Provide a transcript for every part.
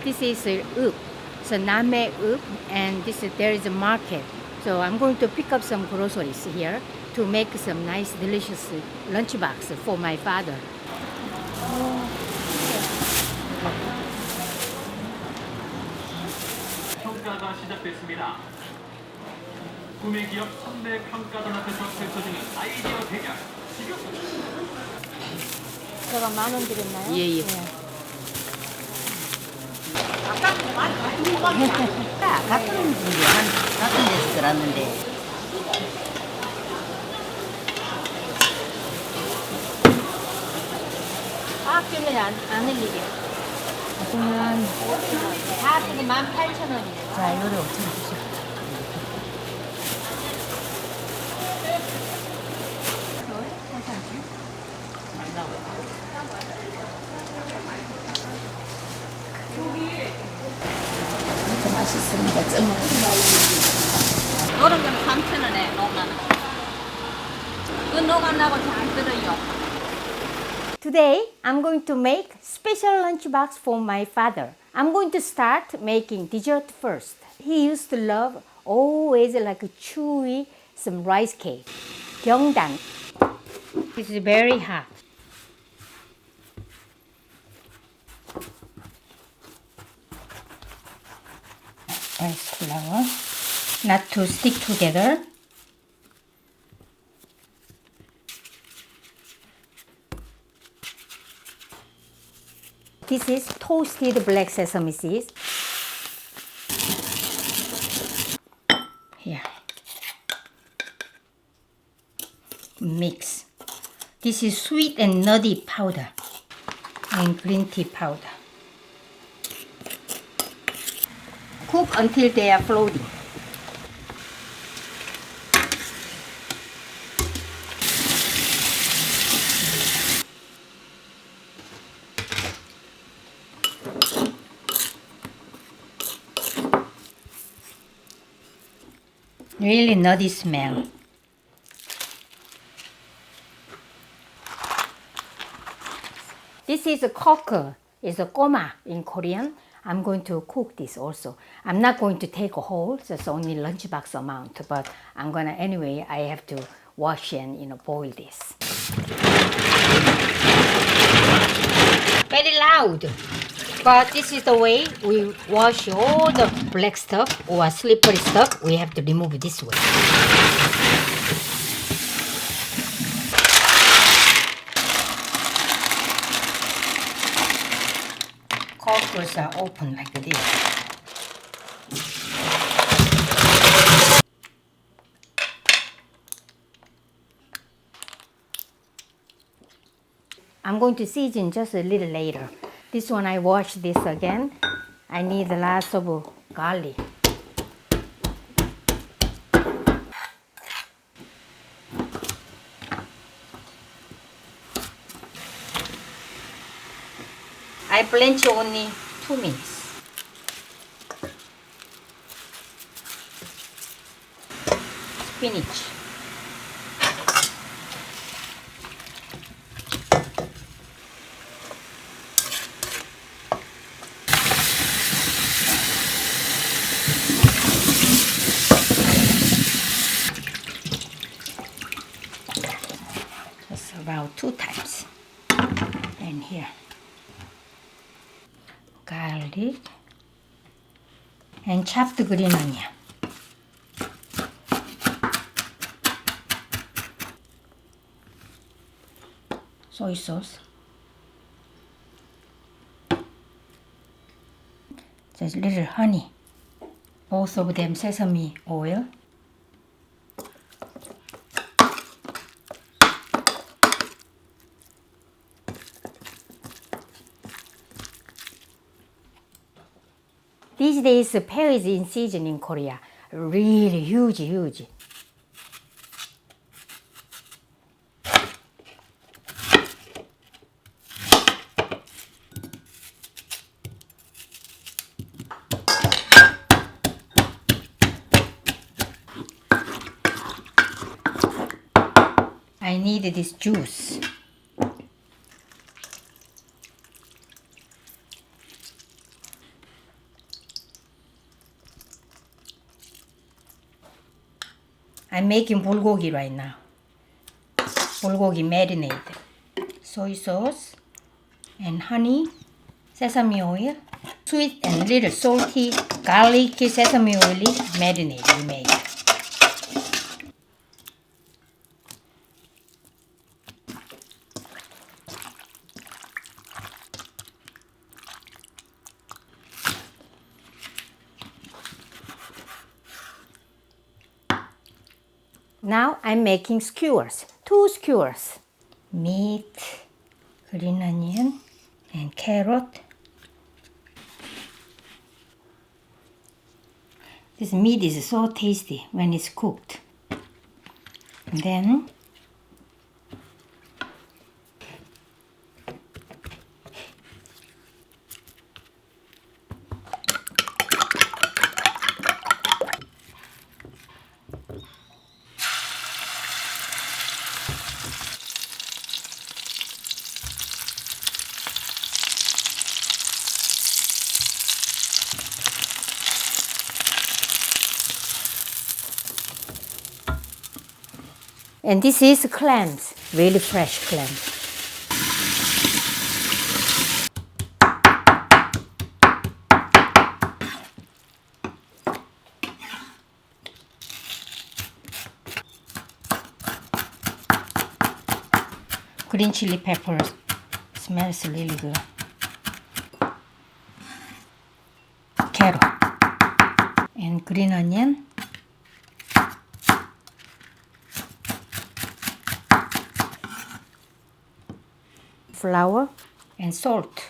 This is up, so name up, and there is a market. So I'm going to pick up some groceries here to make some nice, delicious lunchbox for my father. 평가가 시작됐습니다. 구매 기업 선배 평가단 앞에서 펼쳐지는 아이디어 대결. 제가 10,000원 드렸나요? 예. 같은 분이 같은 데서 들었는데. 화학균을 안 흘리게. 그러면 다 지금 18,000원이네. 자, 요리 5,000원 주시고. 진짜 맛있습니다. 쪄먹. 노란 건 3,000원에 노가는. 그 노가나고 잘 들어요. Today, I'm going to make special lunchbox for my father. I'm going to start making dessert first. He used to love always like a chewy some rice cake. Gyeongdan. It's very hot. Rice flour, not to stick together. This is toasted black sesame seeds. Here. Mix. This is sweet and nutty powder and green tea powder. Cook until they are floating. Really nutty smell. This is a cocker. It's a goma in Korean. I'm going to cook this also. I'm not going to take a whole, just only lunchbox amount. But I'm gonna anyway. I have to wash and boil this. Very loud. But this is the way we wash all the black stuff or slippery stuff. We have to remove this way. Corkers are open like this. I'm going to season just a little later. This one I wash this again. I need lots of garlic. I blanch only 2 minutes. Spinach. Just about 2 times. And here. Garlic and chopped green onion. Soy sauce. Just a little honey. Both of them sesame oil. These days, pear is in season in Korea. Really huge. I need this juice. I'm making bulgogi right now. Bulgogi marinade. Soy sauce and honey, sesame oil, sweet and little salty garlic sesame oil marinade we made. Now I'm making skewers, 2 skewers. Meat, green onion, and carrot. This meat is so tasty when it's cooked. And then and this is clams, really fresh clams. Green chili peppers, smells really good. Carrot and green onion. Flour and salt.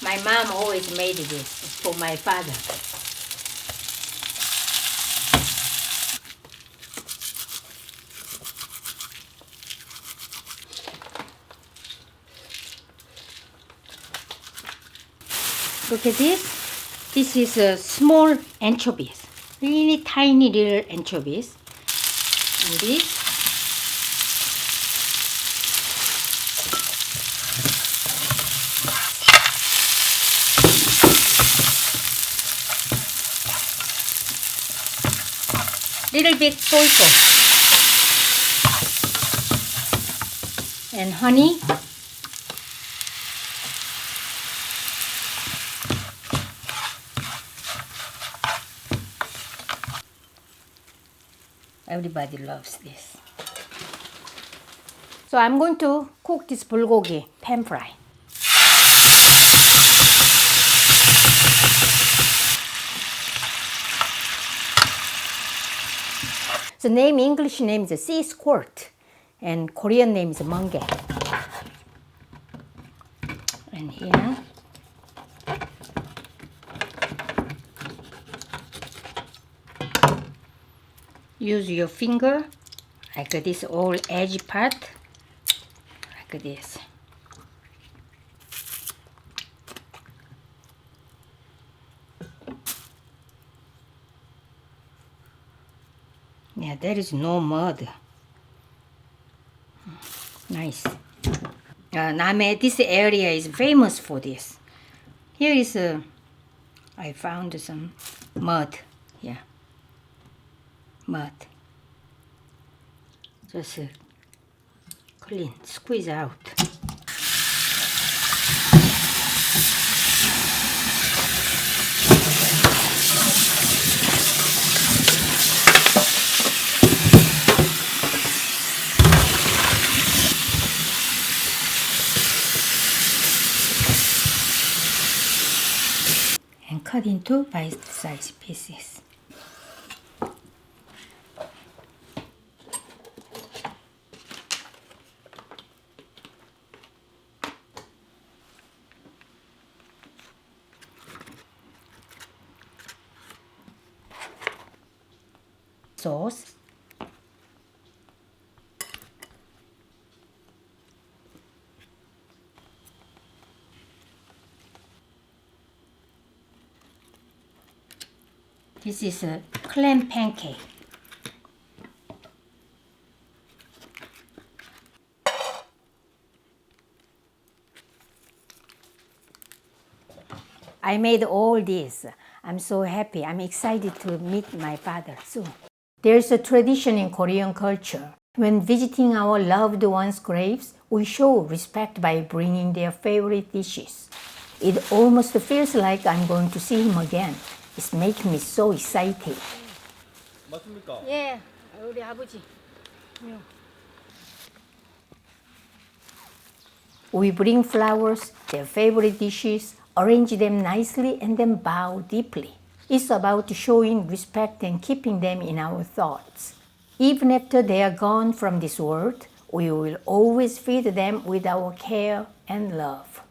My mom always made this for my father. Look at this. This is small anchovies, really tiny little anchovies. And this little bit soy sauce and honey. Everybody loves this. So I'm going to cook this bulgogi pan fry. The name, English name is sea squirt, and Korean name is Maangchi. And here, use your finger, like this all edge part, like this. Yeah, there is no mud. Nice. Name, this area is famous for this. Here is I found some mud. Yeah, mud. Just clean, squeeze out. And cut into bite-sized pieces. Sauce. This is a clam pancake. I made all this. I'm so happy. I'm excited to meet my father soon. There's a tradition in Korean culture. When visiting our loved ones' graves, we show respect by bringing their favorite dishes. It almost feels like I'm going to see him again. It's making me so excited. 맞습니까? 예, 우리 아버지. We bring flowers, their favorite dishes, arrange them nicely, and then bow deeply. It's about showing respect and keeping them in our thoughts. Even after they are gone from this world, we will always feed them with our care and love.